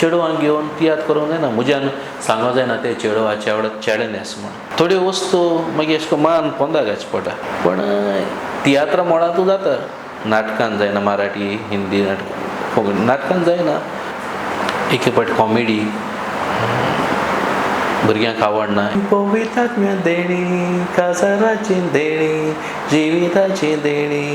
चेडवांक घेवन तियात्र करूंक जायना, म्हज्यान सांगूंक जायना ते चेडवाचे आवडत चेडे म्हण. थोड्यो वस्तू मागीर अशें करून मान पोंदा घालचे पडटा. पण तियात्रा मोडांतू जाता, नाटकान जायना, मराठी हिंदी नाटकान जायना. एक पाट कॉमेडी भुरग्यांक आवडना. पवित्रात्म्या देणी, काजाराची देणी, जिविताची देणी.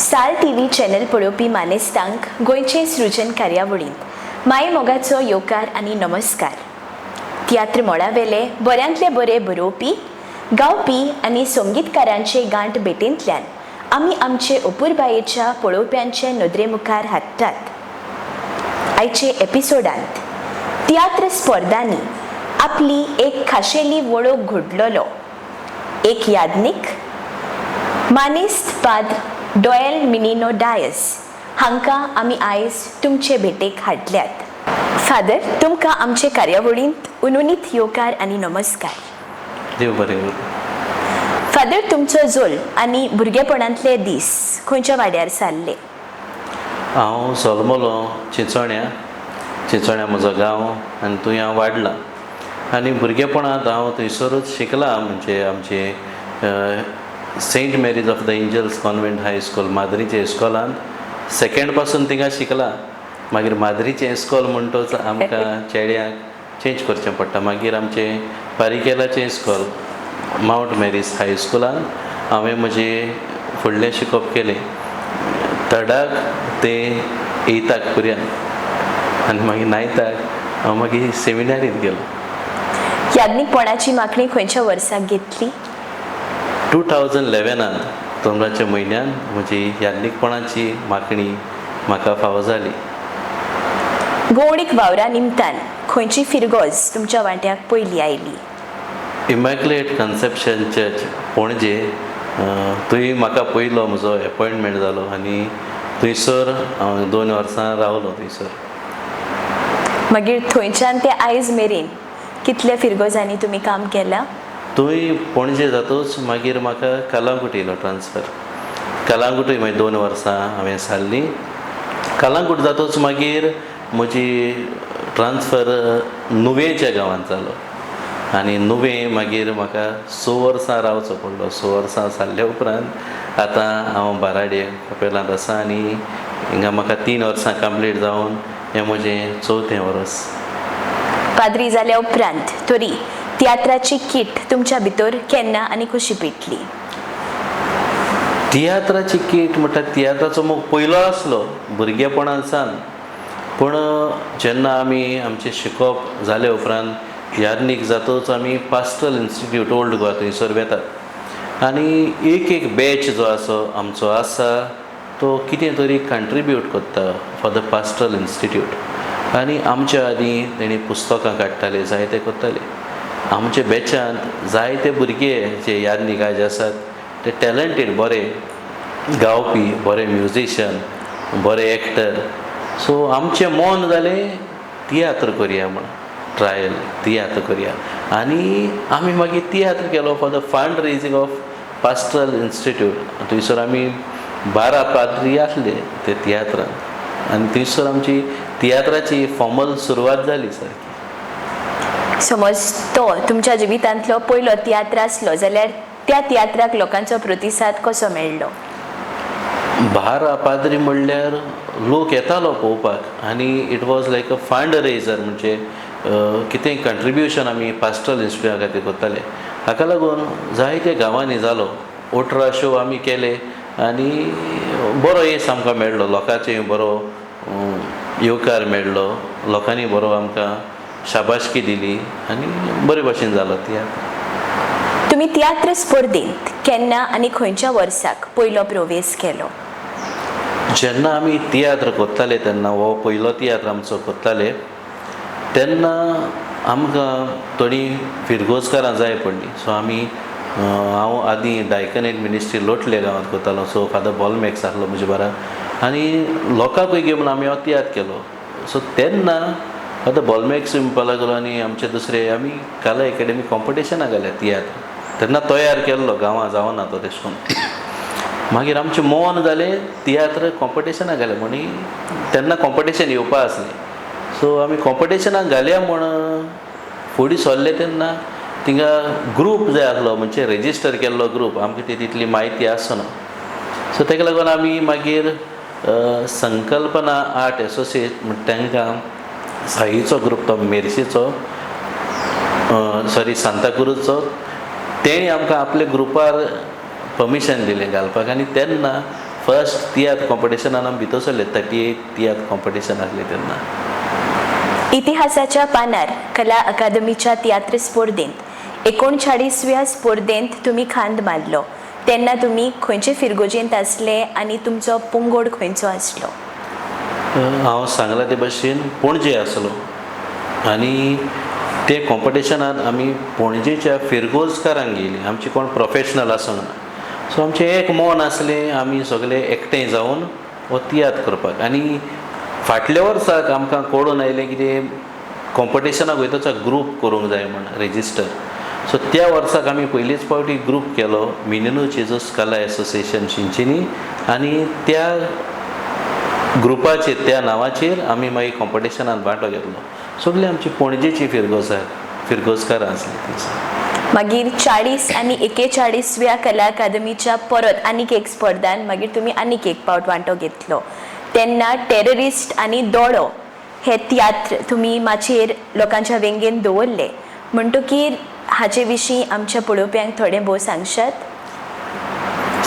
साल टीव्ही चॅनल पळोवपी मानेस्तांक गोंयचे सृजन कार्यावळींत माये मोगाचो येवकार आनी नमस्कार. तियात्र मोळावेले बऱ्यांतले बरे बरोवपी, गावपी आनी संगीतकारांचे गांठ भेटेंतल्यान आमी आमचे अपुरबायेच्या पळोवप्यांचे नदरे मुखार हाडटात. आयचे एपिसोडांत तियात्र स्पर्धांनी आपली एक खाशेली वळख घडलोलो एक यादनीक मानेस्त पाद्र डॉयल मिनिनो डायस हांकां आमी आयज तुमचे भेटेक हाडल्यात. फादर, तुमकां आमचे कार्यावळींत उनुनीत येवकार आनी नमस्कार. देव बरें करूं. फादर, तुमचो जोल आनी भुरगेपणांतले दीस खंयच्या वाड्यार सारले? हांव जल्मलो चिंचोण्या म्हजो गांव आनी थंय हांव वाडलां. आनी भुरगेपणांत हांव थंयसरूच शिकलां. म्हणजे आमचे Saint Mary's of the Angels convent high school माद्रीचे इस्कॉलांत सेकंड पासून थिंगा शिकलां. मागीर माद्रीचें इस्कॉल म्हणटच आमकां चेड्यांक चेंज करचें पडटा. मागीर आमचें बारिकेलाचें इस्कॉल माउंट मेरीज हायस्कुलांत हांवें म्हजें फुडलें शिकप केलें, थर्डाक ते 8थाक पर्यंत. आनी मागीर 9थाक हांव मागीर सेमिनारींत गेलो. यादनीकपणाची मागणी खंयच्या वर्साक घेतली? 2011 तोंडाच्या म्हयन्यान म्हजी यादनीकपणाची मागणी म्हाका फावो जाली. गवळीक वावरा निमतान खंयची फिरगोज तुमच्या वाट्याक पयली आयली? इमॅक्युलेट कन्सेप्शन चर्च पणजे. थंय म्हाका पयलो म्हजो एपॉयंटमेंट जालो आनी थंयसर हांव 2 वर्सां रावलो थंयसर. मागीर थंयच्यान ते आयज मेरेन कितल्या फिरगोजांनी तुमी काम केलां? थंय पणजे जातूच मागीर म्हाका कलंगूट येयलो ट्रान्सफर. कलंगूटूय मागीर 2 वर्सां हांवें सारलीं. कलंगूट जातूच मागीर म्हजी ट्रान्सफर नुवेच्या गांवांत जालो आनी नुवे मागीर म्हाका 6 वर्सां रावचो पडलो. 6 वर्सां सारल्या उपरांत आतां हांव बाराडे कपेलांत आसा आनी हिंगा म्हाका 3 वर्सां कंप्लीट जावन हें म्हजें 4थें वर्स. पाद्री जाल्या उपरांत तरी तियात्राची किट तुमच्या भितर केन्ना आनी कशी पेटली? तियात्राची किट म्हणटा तियात्राचो मोग पयलो आसलो भुरगेपणांत सावन. पूण जेन्ना आमी आमचें शिकप जाले उपरांत यादनीक जातूच आमी पास्टरल इन्स्टिट्यूट ओल्ड गोवा थंयसर वेतात आनी एक बॅच जो आमचो आसा तो कितें तरी कंट्रिब्यूट करता फॉर द पास्टरल इन्स्टिट्यूट. आनी आमच्या आदीं तेणी पुस्तकां काडटाले, जायते करताले. आमच्या बॅचांत जायते भुरगे जे यादनीक जे आसात ते टॅलंटेड, बरे गावपी, बरे म्युझिशियन, बरे एक्टर. सो आमचें मन जालें तियात्र करया म्हण, ट्रायल तियात्र करया. आनी आमी मागीर तियात्र केलो for the fund raising of pastoral institute. थंयसर आमी 12 पाद्री आसले ते तियात्रांत आनी थंयसर आमची तियात्राची फॉर्मल सुरवात जाली सारकी. समज तो तुमच्या जिवितांतलो पयलो तियात्र आसलो जाल्यार त्या तियात्राक लोकांचो प्रतिसाद कसो मेळ्ळो? 12 पाद्री म्हणल्यार लोक येतालो पळोवपाक आनी it was like a fund raiser. म्हणजे कितें कंट्रिब्युशन आमी पास्टरल इन्स्टिट्यूटा खातीर करताले. हाका लागून जायत्या गांवांनी जालो. 18 शो आमी केले आनी बरो येस आमकां मेळ्ळो. लोकांचें बरो येवकार मेळ्ळो. लोकांनी बरो आमकां शाबासकी दिली आनी बरे भशेन जालो तियात्र. तुमी तियात्र स्पर्धेंत केन्ना आनी खंयच्या वर्साक पयलो प्रवेश केलो? जेन्ना आमी तियात्र करताले तेन्ना हो पयलो तियात्र आमचो करताले तेन्ना आमकां थोडी फिरगोजकारां जाय पडली. सो आमी हांव आदीं डायकनेट मिनिस्ट्री लोटले गांवांत करतालो. सो फादर बॉलमॅक्स आसलो म्हजे बारा आनी लोकांकूय घेवन आमी हो तियात्र केलो. सो तेन्ना आतां बॉलमॅक्स म्हणपा लागलो आनी आमचे दुसरे आमी कला एकेडमी कॉम्पिटिशनाक गेले तियात्र तेन्ना तयार केल्लो गांवां जावना तो तेश कोन्न मागीर आमचें मोन जालें तियात्र कॉम्पिटिशनाक गेले म्हणी तेन्ना कॉम्पिटिशन येवपा आसलें सो आमी कॉम्पिटिशनाक घालया म्हण फुडें सरले तेन्ना थिंगा ग्रूप जाय आसलो म्हणजे रेजिस्टर केल्लो ग्रूप आमकां ती तितली म्हायती आसना सो ताका लागून आमी मागीर संकल्पना आर्ट एसोसिएट म्हणटा तांकां साईचो ग्रूप तो मेर्शेचो सॉरी सांताक्रुजचो तेणी आमकां आपल्या ग्रुपार परमिशन दिलें घालपाक आनी तेन्ना फर्स्ट तियात्र कॉम्पिटिशनान आमी भितर सरले 38 तियात्र कॉम्पिटिशन आसलें तेन्ना इतिहासाच्या पानार कला अकादमीच्या तियात्र स्पर्धेंत 39व्या स्पर्धेंत तुमी खांद मारलो तेन्ना तुमी खंयचे फिरगोजेंत आसले आनी तुमचो पंगड खंयचो आसलो हांव सांगलां ते भाशेन पणजे आसलो आनी ते कॉम्पिटिशनान आमी पणजेच्या फिरगोजकारांक गेलीं आमचे कोण प्रोफेशनल आसूंक ना सो आमचें एक मोन आसलें आमी सगळे एकठांय जावन हो तियात्र करपाक आनी फाटल्या वर्साक आमकां कळून आयलें की ते कॉम्पिटिशनाक वयताचो ग्रूप करूंक जाय म्हण रेजिस्टर सो त्या वर्साक आमी पयलीच फावटी ग्रूप केलो मिनेनू जेजूस कला एसोसिएशन शिंचेनी आनी त्या ग्रुपाचेर त्या नांवाचेर आमी मागीर कॉम्पिटिशनान वांटो घेतलो सगळीं आमची पणजेची फिरगोजकारां आसलीं थंयसर मागीर 40 आनी 41व्या कला अकादमीच्या परत आनीक एक स्पर्धान मागीर तुमी आनीक एक फावट वांटो घेतलो तेन्ना टेररिस्ट आनी दोळो हे तियात्र तुमी माचयेर लोकांच्या वेंगेन दवरले म्हणटकीर हाचे विशीं आमच्या पळोवप्यांक थोडें भोव सांगशात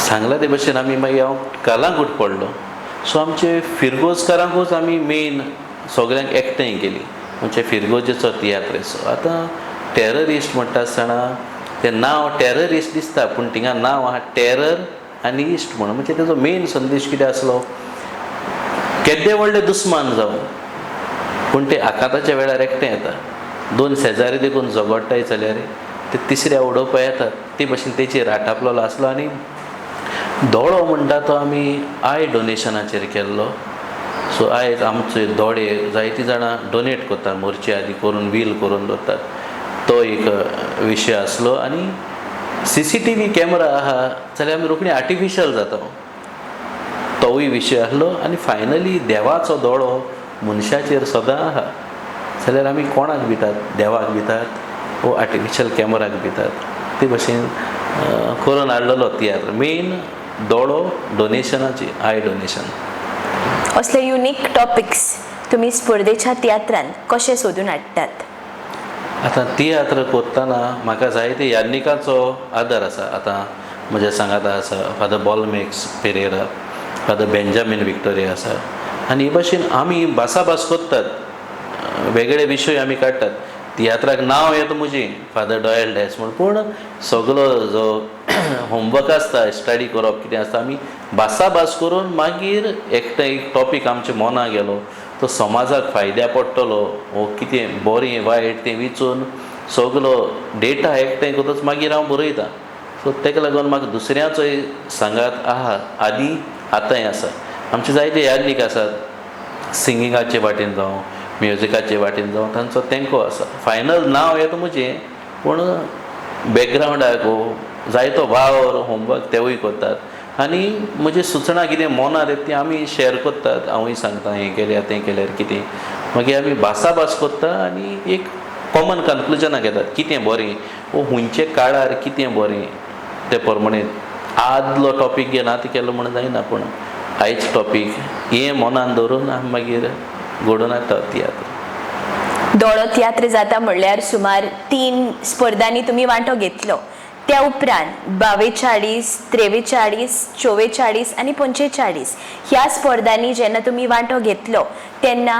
सांगला ते भाशेन आमी मागीर हांव कलांकूट पडलो सो आमचे फिरगोजकारांकूच आमी मेन सगळ्यांक एकठांय केली म्हणजे फिरगोजेचो तियात्र सो आतां टेररिस्ट म्हणटा आसतना तें नांव टेररिस्ट दिसता पूण थिंगा नांव आहा टेरर आनी इस्ट म्हणून म्हणजे तेजो मेन संदेश कितें आसलो केद्दे व्हडले दुस्मान जावं पूण ते आकांताच्या वेळार एकठांय येता दोन शेजारी देखून झगडटाय जाल्यार ते तिसऱ्या उडोवपा येतात ते भाशेन तेचेर आटापलेलो आसलो आनी दोळो म्हणटा तो आमी आय डोनेशनाचेर केल्लो सो आयज आमचे दोळे जायतीं जाणां डोनेट करतात मोर्चे आदी करून वील करून दवरतात तो एक विशय आसलो आनी CCTV कॅमेरा आहा जाल्यार आमी रोखडी आर्टिफिशियल जाता तोवूय विशय आसलो आनी फायनली देवाचो दोळो मनशाचेर सदां आहा जाल्यार आमी कोणाक भितात देवाक भितात वो आर्टिफिशियल कॅमेराक भितात ते भाशेन करून हाडलेलो तियात्र मेन दोळो डोनेशनाची आय डोनेशन असले युनीक टॉपिक्स तुमी स्पर्धेच्या तियात्रांत कशे सोदून हाडटात आतां तियात्र कोत्ताना म्हाका जायते यान्निकाचो आदर आसा आतां म्हज्या सांगाता आसा father Bolmax Pereira father Benjamin Victoria आसा आनी हे भाशेन आमी भासाभास कोत्तात वेगळे विशय आमी काडटात तियात्राक नांव येता म्हजें फादर डॉयल डॅस म्हूण पूण सगळो जो होमवर्क आसता स्टडी करप कितें आसता आमी भासाभास करून मागीर एकटा एक टॉपीक आमच्या मनाक गेलो तो समाजाक फायद्या पडटलो वो कितें बरें वायट तें विचून सगळो डेटा एकठांय करतच मागीर हांव बरयतां सो ताका लागून म्हाका दुसऱ्याचोय सांगात आहा आदी आतांय आसा आमचे जायते याज्ञीक आसात सिंगिंगाचे वाटेन जावं म्युजिकाचे वाटेन जावं तांचो तेंको आसा फायनल नांव येता म्हजें पूण बॅकग्रावंडाक जायतो वावर होमवर्क तेवूय करतात आनी म्हजी सुचना कितें मनार येता ती आमी शेअर करतात हांवूय सांगता हें केल्यार तें केल्यार कितें मागीर आमी भासाभास करता आनी एक कॉमन कन्क्लुजनाक येतात कितें बरें वो हुंचे काळार कितें बरें ते प्रमाणे आदलो टॉपीक घेवन आतां केलो म्हणून जायना पूण आयज टॉपीक हें मनान दवरून आमी मागीर घडोवन हाडटा तियात्र दोळो तियात्र जाता म्हणल्यार सुमार 3 स्पर्धांनी तुमी वांटो घेतलो त्या उपरांत 42, 43, 44 आनी 45 ह्या स्पर्धांनी जेन्ना तुमी वांटो घेतलो तेन्ना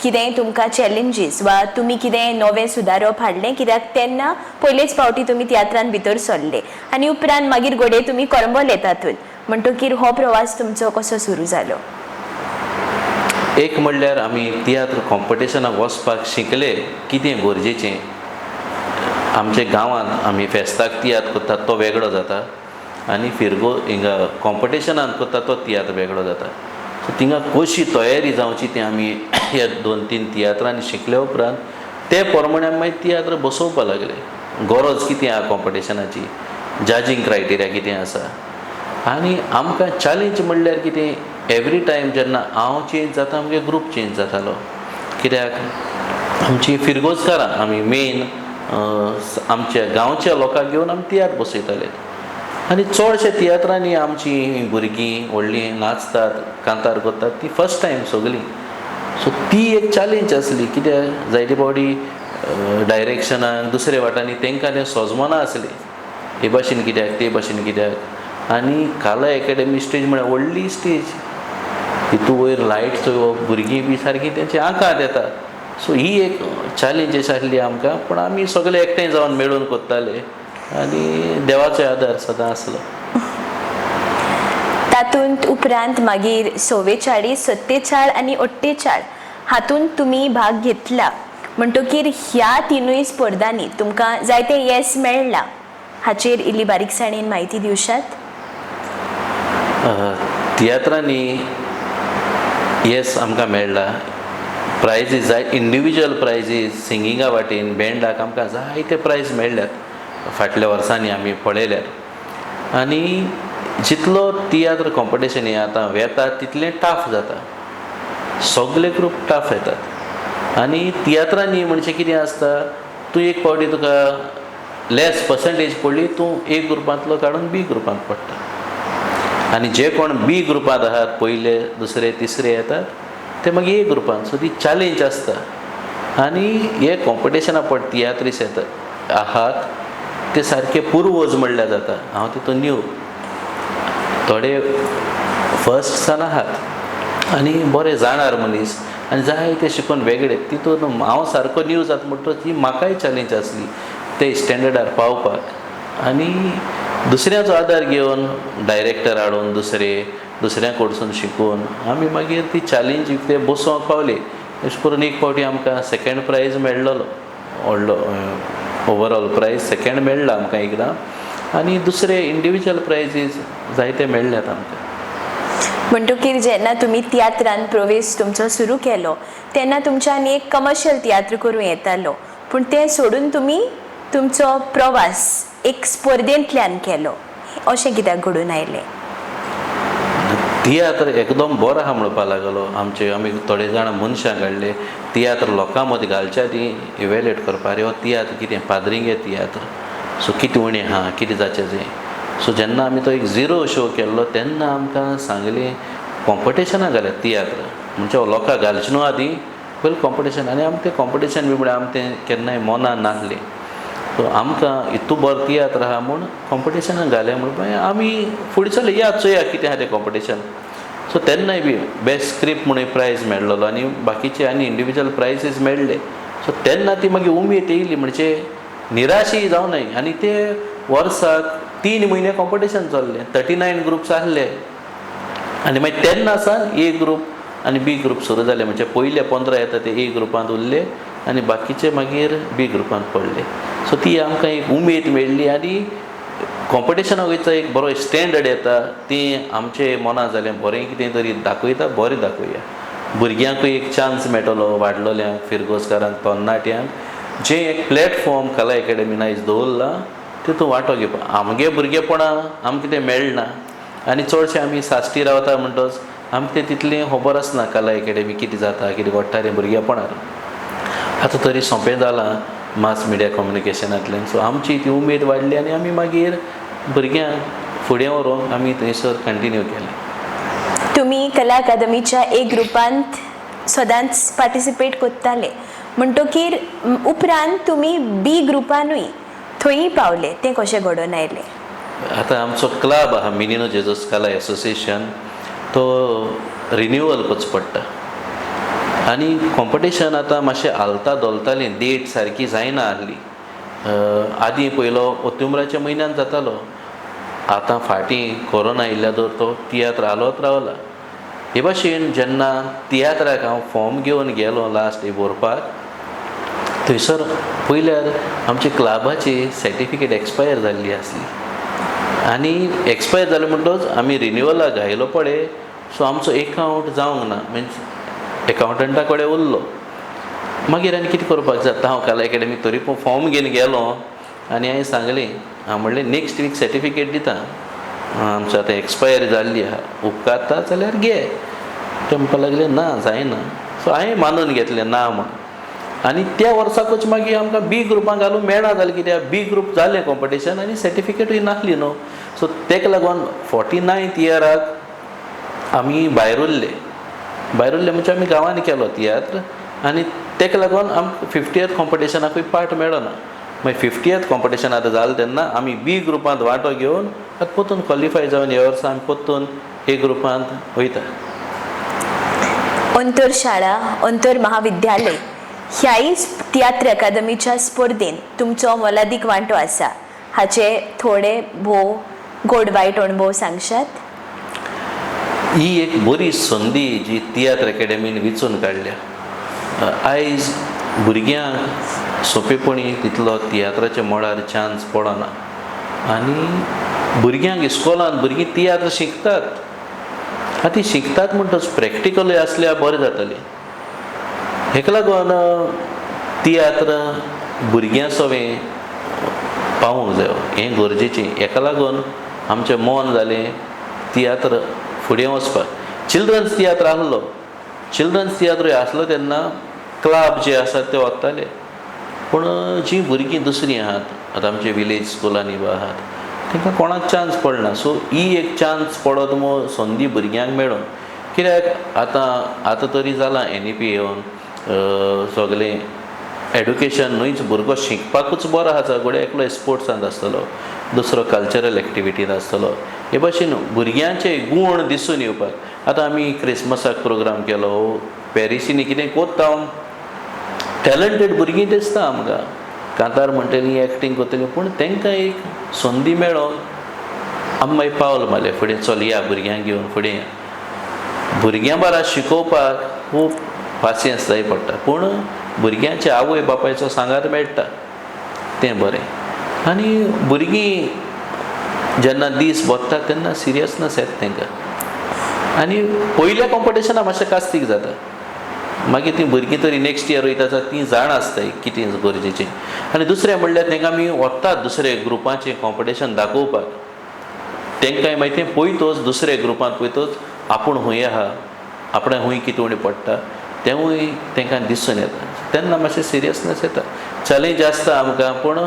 कितेंय तुमकां चॅलेंजीस वा तुमी कितेंय नवें सुदारप हाडलें कित्याक तेन्ना पयलेच फावटी तुमी तियात्रांत भितर सरले आनी उपरांत मागीर घोडये तुमी कोरंबोल येतातून म्हणटकीर हो प्रवास तुमचो कसो सुरू जालो एक म्हणल्यार आमी तियात्र कॉम्पिटिशनाक वचपाक शिकले कितें गरजेचें आमच्या गांवांत आमी फेस्ताक तियात्र करतात तो वेगळो जाता आनी फिरगो हिंगा कॉम्पिटिशनान करता तो तियात्र वेगळो जाता सो थिंगा कशी तयारी जावची तें आमी ह्या 2-3 तियात्रांनी शिकल्या उपरांत ते प्रमाणे आमी मागीर तियात्र बसोवपा लागले. गरज कितें आहा कॉम्पिटिशनाची, जजींग क्रायटेरिया कितें आसा. आनी आमकां चॅलेंज म्हणल्यार कितें, एवरी टायम जेन्ना हांव चेंज जाता आमगे ग्रूप चेंज जातालो. कित्याक आमची फिरगोजकारां आमी मेन आमच्या गांवच्या लोकांक घेवन आमी तियात्र बसयताले. आनी चडशे तियात्रांनी आमची भुरगीं व्हडलीं नाचतात, कांतार करतात ती फर्स्ट टायम सगळीं. सो ती एक चॅलेंज आसली. कित्याक जायते फावटी डायरेक्शनाक दुसरे वाटांनी तांकां तें सोजमना आसलें, हे भाशेन कित्याक ते भाशेन कित्याक. आनी कला एकेडमी स्टेज म्हळ्यार व्हडली स्टेज, हितू वयर लायट चोवप, भुरगीं बी सारकीं तेंचे आंकांत येता. सो ही एक चॅलेंजीस आसली आमकां, पूण आमी सगळे एकठांय जावन मेळून करताले आनी देवाचो आदार सदां आसलो. तातूंत उपरांत मागीर 44, 47 आनी 48 हातूंत तुमी भाग घेतला. म्हणटकीर ह्या तिनूय स्पर्धांनी तुमकां जायते येस मेळ्ळा. हाचेर इल्ली बारीकसाणेन म्हायती दिवशात. तियात्रांनी येस आमकां मेळ्ळा. प्रायजीस जाय, इंडिविज्युअल प्रायजीस सिंगिंगा वाटेन, बँडाक आमकां जायते प्रायज मेळ्ळ्यात फाटल्या वर्सांनी आमी पळयल्यार. आनी जितलो तियात्र कॉम्पिटिशन हें आतां वेता तितलें टफ जाता. सगळे ग्रूप टफ येतात. आनी तियात्रांनी म्हणजे कितें आसता, तूं एक फावटी तुका लेस पर्संटेज पडली तूं एक ग्रुपांतलो काडून बी ग्रुपांत पडटा. आनी जे कोण बी ग्रुपांत आहात, पयले दुसरे तिसरे येतात ते मागीर ए ग्रुपांत. सो ती चॅलेंज आसता. आनी हे कॉम्पिटिशना पड तियात्रीस येतात आहात ते सारके पुर्वज म्हणल्यार जाता. हांव तितून न्यू, थोडे फर्स्टसान आहात आनी बरे जाणार मनीस आनी जाय ते शिकून वेगळे. तितून हांव सारको न्यू जाता म्हणटच ही म्हाकाय चॅलेंज आसली ते स्टँडर्डार पावपाक. आनी दुसऱ्याचो आदार घेवन डायरेक्टर हाडून दुसऱ्या कडसून शिकून आमी मागीर ती चॅलेंज ते बसोवंक पावली. अशें करून एक फावटी आमकां सेकंड प्रायज मेळ्ळलो, व्हडलो ओवरऑल प्रायज सेकंड मेळ्ळा आमकां एकदां. आनी दुसरे इंडिविज्युअल प्रायजीस जायते मेळ्ळ्यात आमकां. म्हणटकीर जेन्ना तुमी तियात्रांत प्रवेश तुमचो सुरू केलो तेन्ना तुमच्यान एक कमर्शियल तियात्र करूं येतालो, पूण तें सोडून तुमी तुमचो प्रवास एक स्पर्धेंतल्यान केलो. अशें कित्याक घडून आयलें? तियात्र एकदम बरो आहा म्हणपाक लागलो. आमी थोडे जाण मनशांक हाडले तियात्र लोकां मदीं घालच्या ती इवेल्युएट करपाक. अरे हो तियात्र कितें, पाद्रिंगे तियात्र, सो कितें उणें आहा, कितें जाचें तें. सो जेन्ना आमी तो एक 0 शो केल्लो तेन्ना आमकां सांगलें कॉम्पिटिशनाक घाल्यात तियात्र, म्हणजे लोकांक घालचे न्हू आदी पयलीं कॉम्पिटिशन. आनी आमी तें कॉम्पिटिशन बी म्हळ्यार आमी तें केन्नाय मनान नासलें. सो आमकां इतू बरो तियात्र आहा म्हूण कॉम्पिटिशनाक घालें म्हणून आमी फुडें चलया या चोया कितें आहा तें कॉम्पिटिशन. सो तेन्नाय बी बेस्ट स्क्रिप्ट म्हणून प्रायज मेळ्ळलो आनी बाकीचे आनी इंडिविज्युअल प्रायजीस मेळ्ळे. सो तेन्ना ती मागीर उमेद येयली, म्हणजे निराशी जावं न्हय. आनी ते वर्साक 3 म्हयने कॉम्पिटिशन चल्लें, 39 ग्रुप्स आसले. आनी मागीर तेन्ना सावन ए ग्रूप आनी बी ग्रूप सुरू जाले. म्हणजे पयले 15 येता ते ए ग्रुपांत उरले आनी बाकीचे मागीर बी ग्रुपांत पडले. सो ती आमकां एक उमेद मेळ्ळी आनी कॉम्पिटिशनाक वयता एक बरो स्टँडर्ड येता ती आमचे मनां जालें बरें कितें तरी दाखयता, बरें दाखोवया. भुरग्यांकूय एक चान्स मेळटलो, वाडलोल्यांक, फिरगोजकारांक, तरणाट्यांक, जें एक प्लॅटफॉर्म कला एकेडमीन आयज दवरला तितून वांटो घेवपाक. आमगे भुरगेपणां आमकां कितें मेळना आनी चडशे आमी साश्टी रावता म्हणटच आमकां तें तितलें खबर आसना कला एकेडमी कितें जाता, कितें घडटा तें भुरगेपणार. आतां तरी सोंपें जालां मास मिडिया कम्युनिकेशनांतल्यान. सो आमची ती उमेद वाडली आनी आमी मागीर भुरग्यांक फुडें व्हरूंक आमी थंयसर कंटिन्यू केलें. तुमी कला अकादमीच्या ए ग्रुपांत सदांच पार्टिसिपेट करताले, म्हणटकीर उपरांत तुमी बी ग्रुपानूय थंय पावले, तें कशें घडोवन आयलें? आतां आमचो क्लब आहा मिनिनो जेजस कला एसोसिएशन, तो रिन्यूवल करचो पडटा. आनी कॉम्पिटिशन आतां मातशें हालता दोलतालें, डेट सारकी जायना आसली. आदीं पयलो ऑक्टोबराच्या म्हयन्यान जातालो, आतां फाटीं कोरोना आयिल्ल्या दर तो तियात्र हालोत रावला. हे भाशेन जेन्ना तियात्राक हांव फॉर्म घेवन गेलो लास्ट बरोवपाक, थंयसर पयल्यार आमच्या क्लबाची सर्टिफिकेट एक्सपायर जाल्ली आसली. आनी एक्सपायर जालें म्हणटच आमी रिन्यूवलाक घायलो पळय सो आमचो अकावंट जावंक ना म्हणजे एकावंटंटा कडेन उरलो. मागीर आनी कितें करपाक जाता, हांव कला एकेडमीक तरी पूण फॉर्म घेवन गेलो आनी हांवें सांगलें, हांव म्हणलें नेक्स्ट वीक सर्टिफिकेट दिता, आमची आतां एक्सपायर जाल्ली आहा, उपकारता जाल्यार घे. ते म्हणपाक लागले ना जायना. सो हांवें मानून घेतलें ना म्हण. आनी त्या वर्साकूच मागीर आमकां बी ग्रुपाक घालूंक मेळना जालें, कित्याक बी ग्रुप जालें कॉम्पिटिशन आनी सर्टिफिकेटूय नासली न्हू. सो तेका लागून 49th इयराक आमी भायर उरले म्हणजे आमी गांवांनी केलो तियात्र. आनी तेका लागून आमकां 50th कॉम्पिटिशनाकूय पार्ट मेळ्ळो ना. मागीर 50th कॉम्पिटिशन आतां जालें तेन्ना आमी बी ग्रुपांत वांटो घेवन आतां परतून क्वॉलिफाय जावन ह्या वर्सा आमी परतून ए ग्रुपांत वयता. अंतोर शाळा, अंतोर महाविद्यालय ह्याय तियात्र अकादमीच्या स्पर्धेन तुमचो मोलादीक वांटो आसा. हाचे थोडे भोव गोड वायट अणभव सांगशात. ही एक बरी संदी जी तियात्र अकॅडमीन वेंचून काडल्या. आयज भुरग्यांक सोंपेपणी तितलो तियात्राच्या मळार चान्स पडना आनी भुरग्यांक इस्कॉलान भुरगीं तियात्र शिकतात. आतां ती शिकतात म्हणटच प्रॅक्टिकलूय आसल्यार बरें जातलें. हेका लागून तियात्र भुरग्यां सवें पावूंक जायो, हें गरजेचें. हेका लागून आमचें मन जालें तियात्र फुडें वचपाक. चिल्ड्रन्स तियात्र आसलो, चिल्ड्रन्स तियात्रूय आसलो तेन्ना क्लब जे आसात ते वताले. पूण जीं भुरगीं दुसरीं आहात आतां आमचे विलेज स्कुलांनी वा आहात तांकां कोणाक चान्स पडना. सो ही एक चान्स पडत मो संदी भुरग्यांक मेळून. कित्याक आतां तरी जालां NEP येवन सगळें एड्युकेशन न्हूच भुरगो शिकपाकूच बरो आसा, घोड्या एकलो स्पोर्ट्सांत आसतलो, दुसरो कल्चरल एक्टिविटींत आसतलो. हे भाशेन भुरग्यांचे गूण दिसून येवपाक. आतां आमी क्रिसमसाक प्रोग्राम केलो, पॅरिसीनी कितें कोत्ता टॅलंटेड भुरगीं दिसता आमकां, कांतार म्हणटलीं एक्टींग करतलीं. पूण तांकां एक संदी मेळोन आमी मागीर पावल मारलें फुडें, चल या भुरग्यांक घेवन फुडें या. भुरग्यां बारा शिकोवपाक खूब पासियन्स जाय पडटा, पूण भुरग्यांच्या आवय बापायचो सांगात मेळटा तें बरें. आनी भुरगीं जेन्ना दीस बसतात तेन्ना सिरियसनस येता तांकां. आनी पयल्या कॉम्पिटिशनाक मातशें कास्तीक जाता, मागीर तीं भुरगीं तरी नेक्स्ट इयर वयता तीं जाण आसताय कितें गरजेचें. आनी दुसरें म्हणल्यार तांकां आमी वतात दुसरे ग्रुपाचें कॉम्पिटिशन दाखोवपाक. तांकांय मागीर तें पळयतोच दुसऱ्या ग्रुपांत पळयतोच आपूण हूंय आहा, आपणें हूंय कितें उणें पडटा तेंवूय तांकां दिसून येता. तेन्ना मातशें सिरियसनस येता. चॅलेंज आसता आमकां, पूण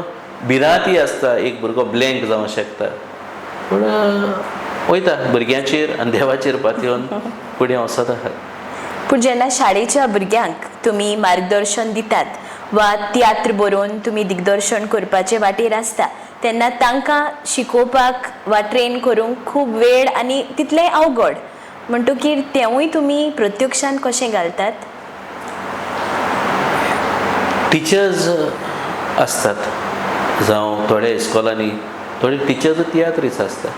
भिरांतूय आसता. एक भुरगो ब्लँक जावंक शकता, पूण वयता भुरग्यांचेर आनी देवाचेर पातयेवन फुडें वचत आहात. पूण जेन्ना शाळेच्या भुरग्यांक तुमी मार्गदर्शन दितात वा तियात्र बरोवन तुमी दिग्दर्शन करपाचे वाटेर आसता तेन्ना तांकां शिकोवपाक वा ट्रेन करूंक खूब वेळ आनी तितलेंय अवघड. म्हणटकीर तेवूय तुमी प्रत्यक्षान कशें घालतात? टिचर्स आसतात जावं थोड्या इस्कॉलांनी थोडे टिचर्स तियात्रीच आसता.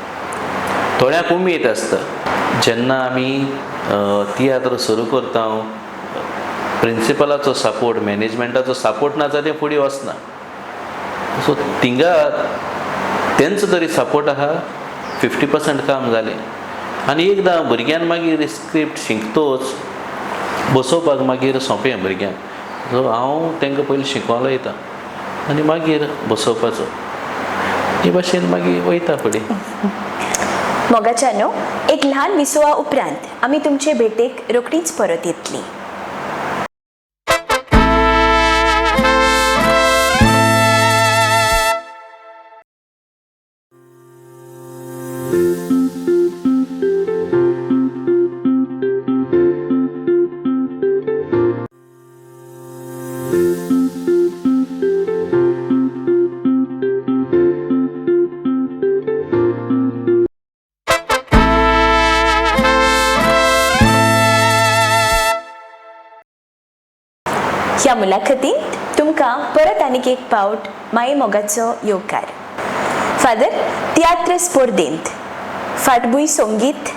थोड्यांक उमेद आसता. जेन्ना आमी तियात्र सुरू करता प्रिंसिपलाचो सपोर्ट, मॅनेजमेंटाचो सपोर्ट ना जाल्यार तें फुडें वचना. सो थिंगा तेंचो तरी सपोर्ट आहा 50% काम जालें. आनी एकदां भुरग्यान मागीर स्क्रिप्ट शिकतोच बसोवपाक मागीर सोंपें भुरग्यांक. सो हांव तांकां पयलीं शिकोवंक लायता आनी मागीर बसोवपाचो. हे भाशेन मागीर वयता फुडें. मोगाच्यानो एक ल्हान विसवा उपरांत आमी तुमचे भेटेक रोखडीच परत येतलीं. ह्या मुलाखतींत तुमकां परत आनीक एक पावट माई मोगाचो येवकार. फादर, तियात्र स्पर्धेंत फाटभूंय संगीत,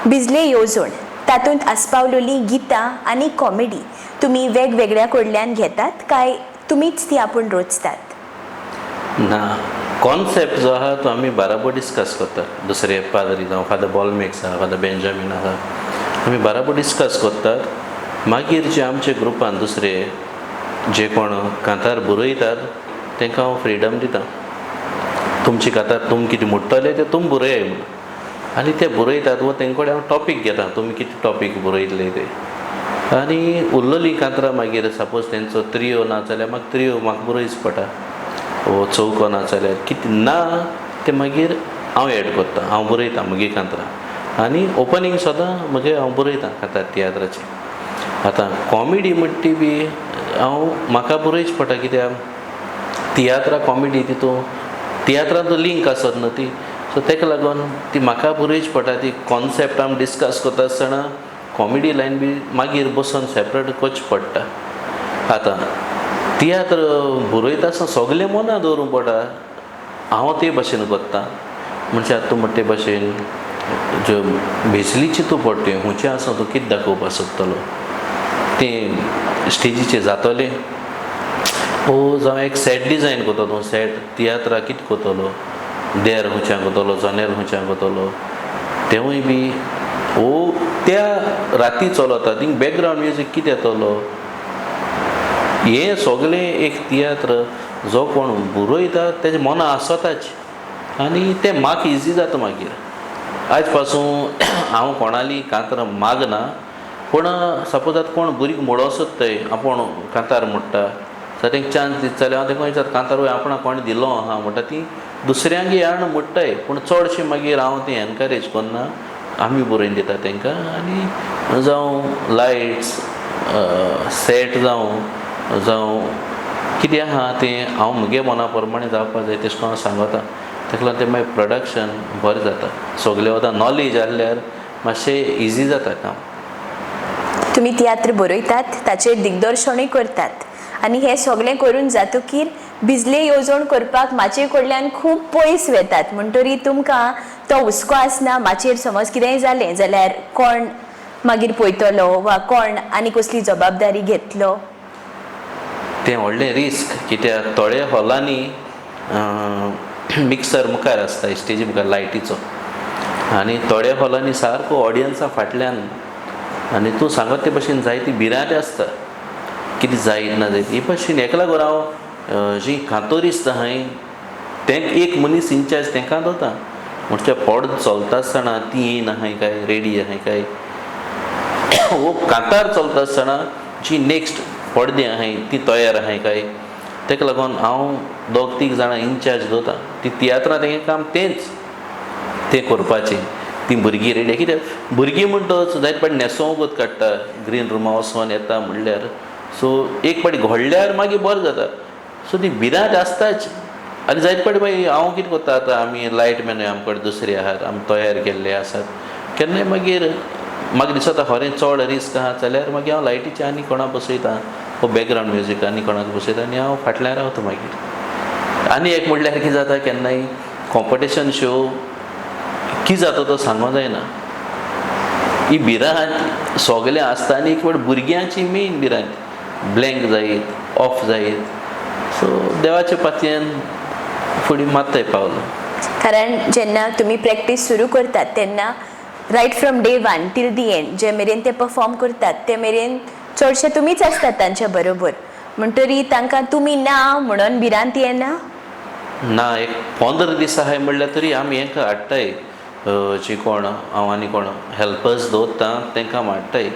भिजले येवजण, तातूंत आस्पावलेली गितां आनी कॉमेडी तुमी वेगवेगळ्या कडल्यान घेतात काय तुमीच ती आपूण रोचतात? ना, कॉन्सेप्ट जो आहा तो आमी बाराबर डिस्कस करतात. दुसरे पादरी जावं फादर बॉलमेक्स आहा, फादर बेंजामीन आहा, आमी बराबर डिस्कस करतात. मागीर जे आमचे ग्रुपान दुसरे जे कोण कांतार बरयतात तांकां हांव फ्रिडम दिता. तुमची कांतार तुमी कितें म्हणटले ते तुमी बरय म्हणून. आनी ते बरयतात व तांचे कडेन हांव टॉपीक घेता, तुमी कितें टॉपीक बरयतले ते. आनी उरलेलीं कांतरां मागीर सपोज तेंचो त्रियो ना जाल्यार म्हाका त्रियो म्हाका बरयच पडटा. वो चौको ना जाल्यार कितें ना ते मागीर हांव एड करता, हांव बरयता म्हजी कांतरां. आनी ओपनींग सदां म्हजें हांव बरयता कांतार तियात्राची. आतां कॉमेडी म्हणटा ती बी हांव म्हाका बरयच पडटा, कित्याक तियात्रा कॉमेडी तितून तियात्रांचो लिंक आसत न्हू ती. सो ताका लागून ती म्हाका बरयच पडटा. ती कॉन्सेप्ट आमी डिस्कस करता आसतना कॉमेडी लायन बी मागीर बसून सेपरेट करची पडटा. आतां तियात्र बरयता आसतना सगळें मनां दवरूंक पडटा. हांव ते भाशेन करता, म्हणजे आतां तूं म्हणटा ते भाशेन ज्यो बेजली चिंतू पडटा खंयचें आसा तूं कितें दाखोवपाक सोदतलो तें स्टेजीचेर जातलें. वो जावं एक सेट डिजायन करतलो, सेट तियात्रा कितें करतलो, देर खंयच्यान करतलो, जनेल खंयच्यान करतलो, तेवूय बी वो त्या राती चलता. थिंग बॅकग्रावंड म्युजीक कितें येतलो, हें सगळें एक तियात्र जो कोण बरयता तेजे मनां आसताच. आनी तें म्हाका इजी जाता मागीर. आज पासून हांव कोणाली कांतारां मागना, पूण सपोज आतां कोण भुरगीं म्हणो सोदताय आपूण कांतार म्हणटा जाल्यार तांकां चान्स दिता जाल्यार हांव तांकां विचारता कांतार आपणा कोण दिलो आहा म्हणटा ती दुसऱ्यांक हाडून म्हणटाय. पूण चडशें मागीर हांव ती एनकरेज करना, आमी बरोवन दिता तांकां. आनी जावं लायट्स सेट जावं कितें आहा तें हांव म्हगे मना प्रमाणें जावपा जाय तेश कोन सांगता. ताका लागून तें मागीर प्रोडक्शन बरें जाता. सगळें वता नॉलेज आसल्यार मातशें इजी जाता काम. तुमी तियात्र बरयतात, ताचेर दिग्दर्शनूय करतात आनी हें सगळें करून जातकीर भिजले येवजण करपाक माचये कडल्यान खूब पयस वेतात. म्हणटरी तुमकां तो हुस्को आसना माचयेर समज कितेंय जालें जाल्यार कोण मागीर पळयतलो वा कोण आनी कसली जबाबदारी घेतलो. तें व्हडलें रिस्क, कित्याक थोड्या हॉलांनी मिक्सर मुखार आसता स्टेजी मुखार लायटीचो, आनी थोड्या हॉलांनी सारको ऑडियन्सा फाटल्यान, आनी तूं सांगत ते भाशेन जायतीं भिरांत आसता कितें जायत ना जायत. हे भाशेन हेका लागून हांव जीं कांतोरिस्त आहाय तेंक एक मनीस इंचार्ज तांकां दवरता. म्हणजे पड चलता आसतना ती येयन आहाय काय, रेडी आहाय काय, वो कांतार चलता आसतना जी नेक्स्ट पडदे आहाय ती तयार आहाय काय. ताका लागून हांव दोग तीग जाणां इंचार्ज दवरता. ती तियात्रां तेंगे काम तें करपाचें. ती भुरगीं रेडी, कित्याक भुरगीं म्हणटच जायत पाटी न्हेसोंक वगत काडटा, ग्रीन रुमा वचोन येता म्हणल्यार. सो एक पाटी घडल्यार मागीर बरें जाता. सो ती भिरांत आसताच. आनी जायत पाटी मागीर हांव कितें करता, आतां आमी लायट मॅन आमचे कडेन दुसरे आसात, आमी तयार केल्ले आसात. केन्नाय मागीर म्हाका दिसता खरें चड रिस्क आहा जाल्यार मागीर हांव लायटीचे आनी कोणाक बसयता, वो बॅकग्रावंड म्युजीक आनी कोणाक बसयता आनी हांव फाटल्यान रावता मागीर. आनी एक म्हणल्यार कितें जाता, केन्नाय कॉम्पिटिशन शो कितें जाता तो सांगूंक जायना. ही भिरांत सगळें आसता आनी एक वेळ भुरग्यांची मेन भिरांत ब्लँक जायत, ऑफ जायत. सो देवाचे पातयेन फुडें मात्ताय पावलो. कारण जेन्ना तुमी प्रॅक्टीस सुरू करतात तेन्ना right from day one till the end जे मेरेन ते परफॉर्म करतात ते मेरेन चडशे तुमीच आसतात तांच्या बरोबर. म्हणटरी तांकां तुमी ना म्हणून भिरांत येना. ना, एक 15 दीस आहाय म्हणल्यार तरी आमी हेंकां हाडटाय, जी कोण हांव आनी कोण हेल्पर्स दवरता तांकां हाडटाय.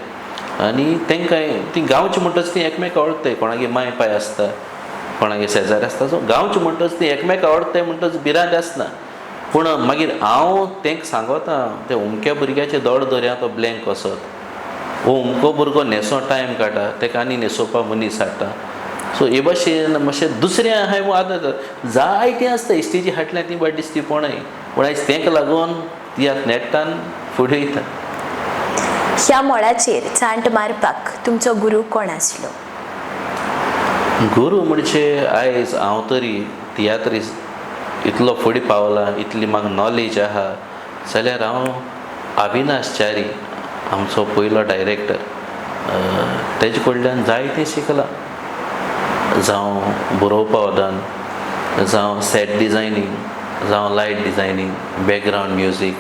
आनी तांकांय ती गांवची म्हणटच ती एकामेका वळखताय. कोणागे माय पाय आसता, कोणागे शेजारी आसता, सो गांवची म्हणटच ती एकामेका वळखताय म्हणटच भिरांत आसना. पूण मागीर हांव तांकां सांगता ते उमक्या भुरग्याचे दोड दर्या तो ब्लँक वसत, वो उमको भुरगो न्हेसो टायम काडटा, ताका आनी न्हेसोवपा मनीस हाडटा. सो हे भाशेन मातशें दुसरें आहाय आतां जायतें आसता स्टेजी हाटल्यार ती बरी दिसती पळय. पूण आयज तांकां लागून ती आतां नेटान फुडें वयता. ह्या मळाचेर चांट मारपाक तुमचो गुरू कोण आसलो? गुरू म्हणजे आयज हांव तरी तियात्रीस्ट इतलो फुडें पावला, इतली म्हाका नॉलेज आहा जाल्यार हांव अविनाश च्यारी आमचो पयलो डायरेक्टर तेजे कडल्यान जायतें शिकलां. जावं बरोवपा वदान, जावं सेट डिजायनींग, जावं लायट डिजायनींग, बॅकग्रावंड म्युजीक,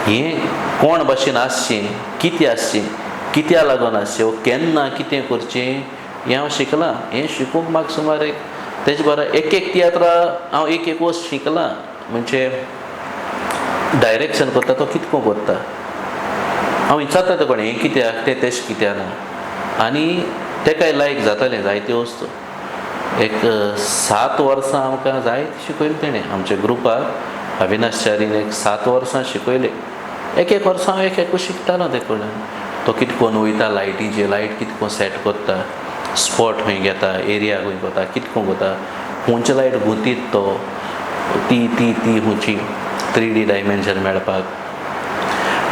हें कोण भाशेन आसचें, कितें आसचें, कित्या लागून आसचें, वो केन्ना कितें करचें हें हांव शिकलां. हें शिकूंक म्हाका सुमार एक तेजे बरो एक तियात्र हांव एक वर्स शिकलां. म्हणजे डायरेक्शन करता तो कितको करता, हांव विचारता तें कोण हें कित्याक तें तेश कित्याक ना, आनी तेकाय लायक जातालें जायत्यो वस्तू. एक 7 वर्सां आमकां जायत शिकयलें तेणें. आमच्या ग्रुपाक अविनाश च्यारीन एक 7 वर्सां शिकयलें. एक वर्सां हांव एक शिकतालो ते कडल्यान. तो कितकोन वयता लायटीचेर, लायट कितको सेट करता, स्पॉट खंय घेता, एरिया खंय करता, कितको करता, खंयची लायट गुंतीत तो ती खंयची 3D डायमेन्शन मेळपाक,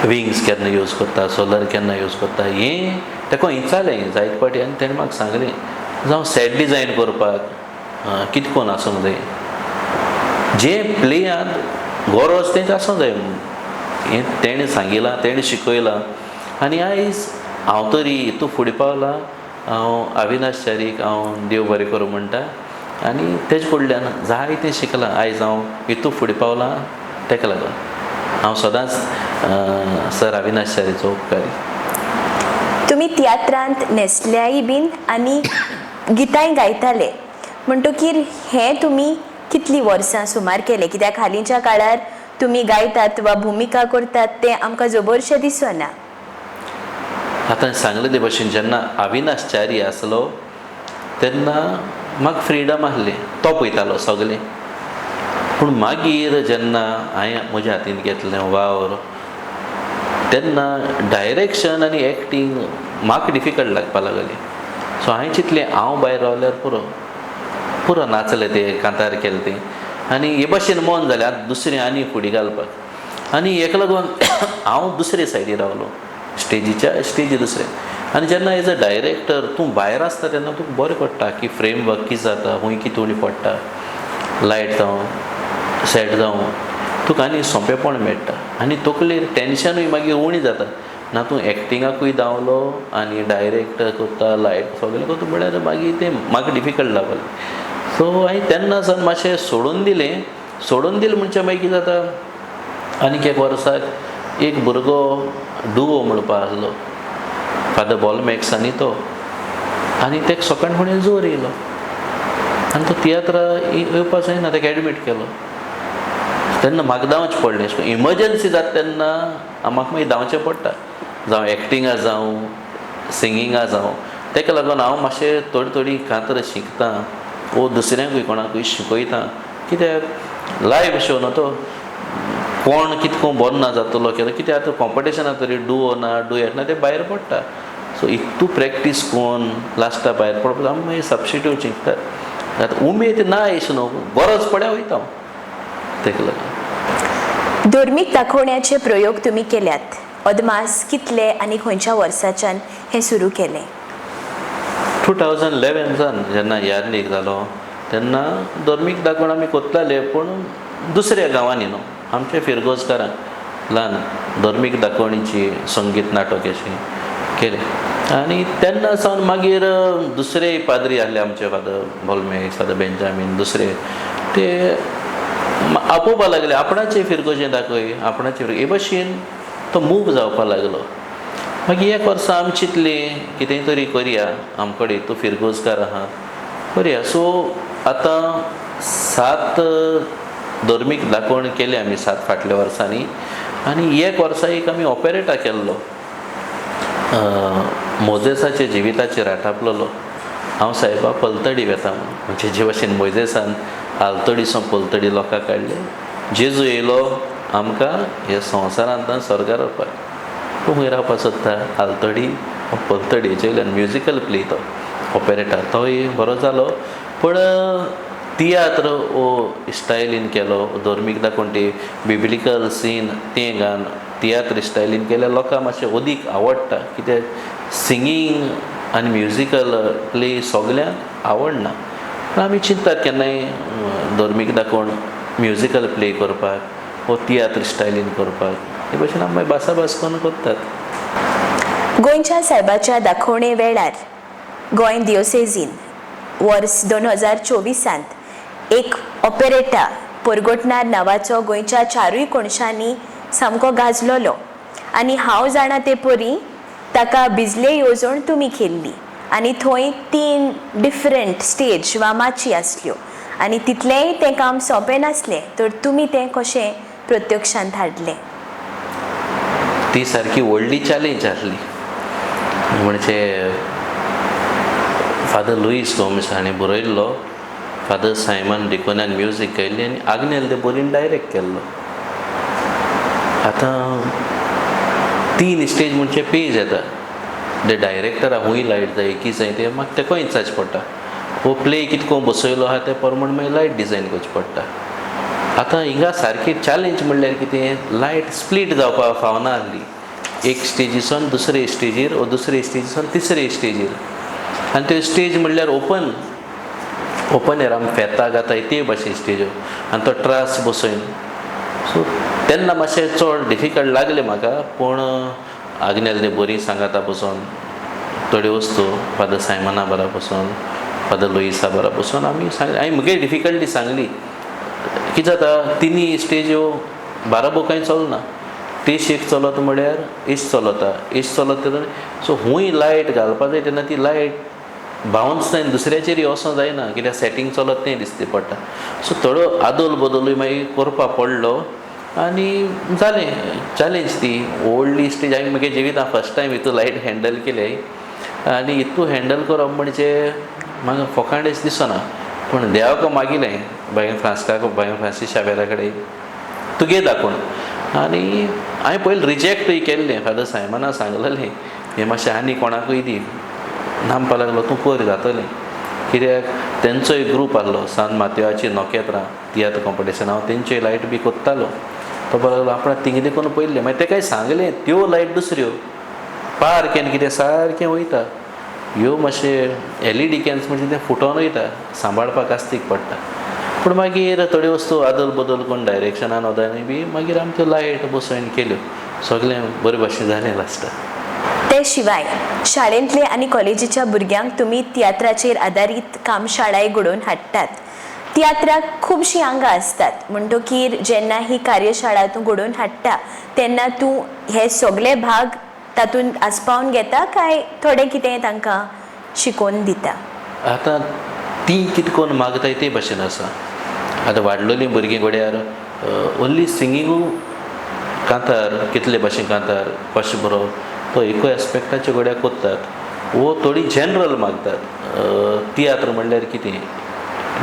विंग्स केन्ना यूज करता, सोलर केन्ना यूज करता, हें तेका विचारलें जायते फावटी. आनी तेणें म्हाका सांगलें जावं सेट डिजायन करपाक कितकोन आसूंक जाय, जें प्लेयांत गरज तेंच आसूंक जाय. हें तेणें सांगिलां, तेणें शिकयलां. आनी आयज हांव तरी हितू फुडें पावलां. हांव अविनाश च्यारीक हांव देव बरें करूं म्हणटा. आनी तेजे कडल्यान जायतें शिकलां. आयज हांव हितू फुडें पावलां तेका लागून. हांव सदांच सर अविनाश च्यारीचो उपकारी. तुमी तियात्रांत न्हेसल्याय बीन आनी गितांय गायताले म्हणटकीर हें तुमी कितलीं वर्सां सुमार केलें? कित्याक हालींच्या काळार तुमी गायतात वा भुमिका करतात तें आमकां जबरशें दिसना. आतां सांगलें ते भाशेन जेन्ना अविनाश च्यारी आसलो तेन्ना म्हाका फ्रिडम आसली, तो पळयतालो सगलें. पूण मागीर जेन्ना हांवें म्हज्या हातीन घेतलें वावर तेन्ना डायरेक्शन आनी एक्टींग म्हाका डिफिकल्ट लागपाक लागली. सो हांवें चिंतलें हांव भायर रावल्यार पुरो नाचलें तें, कांतार केलें तें, आनी हे भाशेन मन जालें आतां दुसरें आनी फुडें घालपाक. आनी हेका लागून हांव दुसरे सायडीन रावलो, स्टेजी दुसरें. आनी जेन्ना एज अ डायरेक्टर तूं भायर आसता तेन्ना तुका बरें पडटा की फ्रेम वर्क कितें जाता, खंय कितें उणी पडटा, लायट जावं सेट जावं, तुका आनी सोंपेपण मेळटा. आनी तकलेर टेन्शनूय मागीर उणी जाता ना. तूं एक्टिंगाकूय धांवलो आनी डायरेक्ट करता, लायट सगळें करता म्हळ्यार मागीर तें म्हाका डिफिकल्ट जातालें. सो हांवें तेन्ना सावन मातशें सोडून दिलें म्हणजे मागीर कितें जाता, आनीक एक वर्साक एक भुरगो डुओ म्हणपाक आसलो, फादर बॉलमॅक्स आनी तो, आनी तेका सकाळ फुडें जोर येयलो आनी तो तियात्र येवपाक जायना, तेका एडमीट केलो. तेन्ना म्हाका धांवचें पडलें. इमर्जन्सी जाता तेन्ना म्हाका मागीर धांवचें पडटा, जावं एक्टिंगा जावं सिंगिंगा जावं. तेका लागून हांव मातशें थोडी कांतार शिकतां वो दुसऱ्यांकूय कोणाकूय शिकयतां. कित्याक लायव्ह शो न्हू तो, कोण कितको बरो ना जातलो केलो, कित्याक आतां कॉम्पिटिशना तरी डुओ ना डुएट ना, तें भायर पडटा. सो इतू प्रॅक्टीस कोन्न लास्टा भायर पडपाक आमी मागीर सबस्टिट्यूट शिकतात. आतां उमेद ना अशें न्हू, गरज पड्या वयता हांव तेका लागून. धर्मीक दाखोवण्याचे प्रयोग तुमी केल्यात. अदमास कितले आनी खंयच्या वर्साच्यान हें सुरू केलें? 2011 जेन्ना यार्नीक जालो तेन्ना धर्मीक दाखोवन आमी कोत्ताले, पूण दुसऱ्या गांवांनी न्हू, आमच्या फिरगोजकारांक ल्हान धर्मीक दाखोवणीची संगीत नाटक अशें केलें. आनी तेन्ना सावन मागीर दुसरे पाद्री आहले आमचे, फादर बॉलमॅक्स, फादर बेंजामीन, दुसरे ते आपोवपाक लागले आपणाचें फिरगोजें दाखय, आपणाचें हे भाशेन तो मूव जावपाक लागलो. मागीर एक वर्सा आमी चिंतलें कितें तरी करया, आमचे कडेन तूं फिरगोजकार आहा करया. सो आतां 7 धर्मीक दाखोवण केले आमी 7 फाटल्या वर्सांनी. आनी एक वर्सा एक आमी ऑपेरेटा केल्लो, मोजेसाच्या जिविताचेर आटापलेलो. हांव सायबा पलतडी वेता म्हणून, म्हणजे जे भाशेन मोजेसान आलतडीसून पलतडी लोकांक काडले, जेजू येयलो आमकां हे संवसारांतल्यान स्वर्गार व्हरपाक. तूं खंय रावपाक सोदता, आलतडी पलतडीचे वयल्यान म्युजिकल प्ले तो ऑपेरेटा तोय बरो जालो. पूण तियात्र वो स्टायलीन केलो, धर्मीक दाखोवन ती बिब्लिकल सीन तें घालन तियात्र स्टायलीन केल्यार लोकांक मातशें अदीक आवडटा. कित्याक सिंगींग आनी म्युजिकल प्ले सगल्यांक आवडना. आमी चिंततात केन्नाय धर्मीक दाखोवन म्युजिकल प्ले करपाक वो तियात्र स्टायलीन करपाक, हे भाशेन आमी भासाभास करून करतात. गोंयच्या सायबाच्या दाखोवणे वेळार गोंय दियोसेझीन वर्स 2024 एक ऑपेरेटा परगोटनार नांवाचो गोंयच्या 4 कोणशांनी सामको गाजलोलो आनी हांव जाणा ते परी ताका बिजले येवजण तुमी केल्ली आनी थंय 3 डिफरंट स्टेज वा माची आसल्यो आनी तितलेंय तें काम सोंपें नासलें तर तुमी तें कशें प्रत्यक्षांत हाडलें. ती सारकी व्हडली चॅलेंज आसली. म्हणजे फादर लुईस गोमेस हाणें बरयल्लो, फादर सायमन डिकोनान म्युजीक केल्ली आनी आग्नेल ते बरीन डायरेक्ट केल्लो. आतां 3 स्टेज म्हणजे पेज येता. ते डायरेक्टरा हूंय लायट जाय की जाय ते म्हाका तेका इंचारचें पडटा. हो प्ले कितको बसयलो आहा ते प्रमाण मागीर लायट डिजायन करची पडटा. आतां हिंगा सारकी चॅलेंज म्हणल्यार कितें, लायट स्प्लीट जावपाक फावना आसली. एक स्टेजीसून दुसरे स्टेजीर वा दुसरे स्टेजीसून तिसरे स्टेजीर. आनी त्यो स्टेज म्हणल्यार ओपन एअर आमी फेता गाता ते भाशेन स्टेज्यो आनी तो ट्रास बसयन. सो तेन्ना मातशें चड डिफिकल्ट लागलें म्हाका. पूण आग्नेल ते बरी सांगाता बसून थोड्यो वस्तू फादर सायमना बरा बसून फादर लुईसा बरा बसून आमी सांगली. हांवें म्हगे डिफिकल्टी सांगली. कितें जाता, 3 स्टेज्यो बाराबोकांय चलना. टेश एक चलत म्हळ्यार इश्ट चलता, इश्ट चलत तेन्ना सो हूंय लायट घालपा जाय तेन्ना ती लायट बावन्स जायन दुसऱ्याचेर वचों जायना, कित्याक सेटींग चलत तें दिसती पडटा. सो थोडो आदोल बदलूय मागीर करपा पडलो आनी जालें. चॅलेंज ती व्हडली स्टेज हांवें म्हगे जिवितांत फस्ट टायम हितू लायट हँडल केले आनी हितू हँडल करप म्हणजे म्हाका फोकांडेच दिसना. पूण देवाक मागिलें बाय फ्रांसीस शावेरा कडेन तुगे दाखोवन. आनी हांवें पयलीं रिजेक्टूय केल्लें. फादर सायमना सांगलेलें हें मातशें आनी कोणाकूय दी. नामपा लागलो तूं कर जातलें. कित्याक तेंचोय ग्रूप आहलो सान मातयाची नोकेत्रां तियात्र कॉम्पिटिशन. हांव तेंच्योय लायट बी कोत्तालो. तो पळय लागलो आपणाक तिंगा देखून पयलें. मागीर तेकाय सांगलें त्यो लायट दुसऱ्यो पार केन कितें सारकें वयता. ह्यो मातशें LED कॅन्स म्हणजे तें फुटोन वयता, सांबाळपाक आस्तीक पडटा. पूण मागीर थोड्यो वस्तू आदल बदल करून डायरेक्शनान वदानी बी मागीर आमी त्यो लायट बसोवन केल्यो. सगळें बरे भाशेन जालें लास्टाक. ते शिवाय शाळेंतले आनी कॉलेजीच्या भुरग्यांक तुमी तियात्राचेर आदारीत कामशाळाय घडोवन हाडटात. तियात्राक खुबशीं आंगां आसतात म्हणटकीर जेन्ना ही कार्यशाळा तूं घडोवन हाडटा तेन्ना तूं हे सगळे भाग तातूंत आस्पावन घेता काय थोडें कितें तांकां शिकोवन दिता? आतां ती कितें करून मागताय ते भाशेन आसा. आतां वाडलेलीं भुरगीं घोड्यार ओन्ली सिंगींगू कांतार कितले भाशेन कांतार कशें बरोवप तो एकूय एस्पेक्टाचे घोड्यार कोत्तात. वो थोडी जनरल मागतात. तियात्र म्हणल्यार कितें,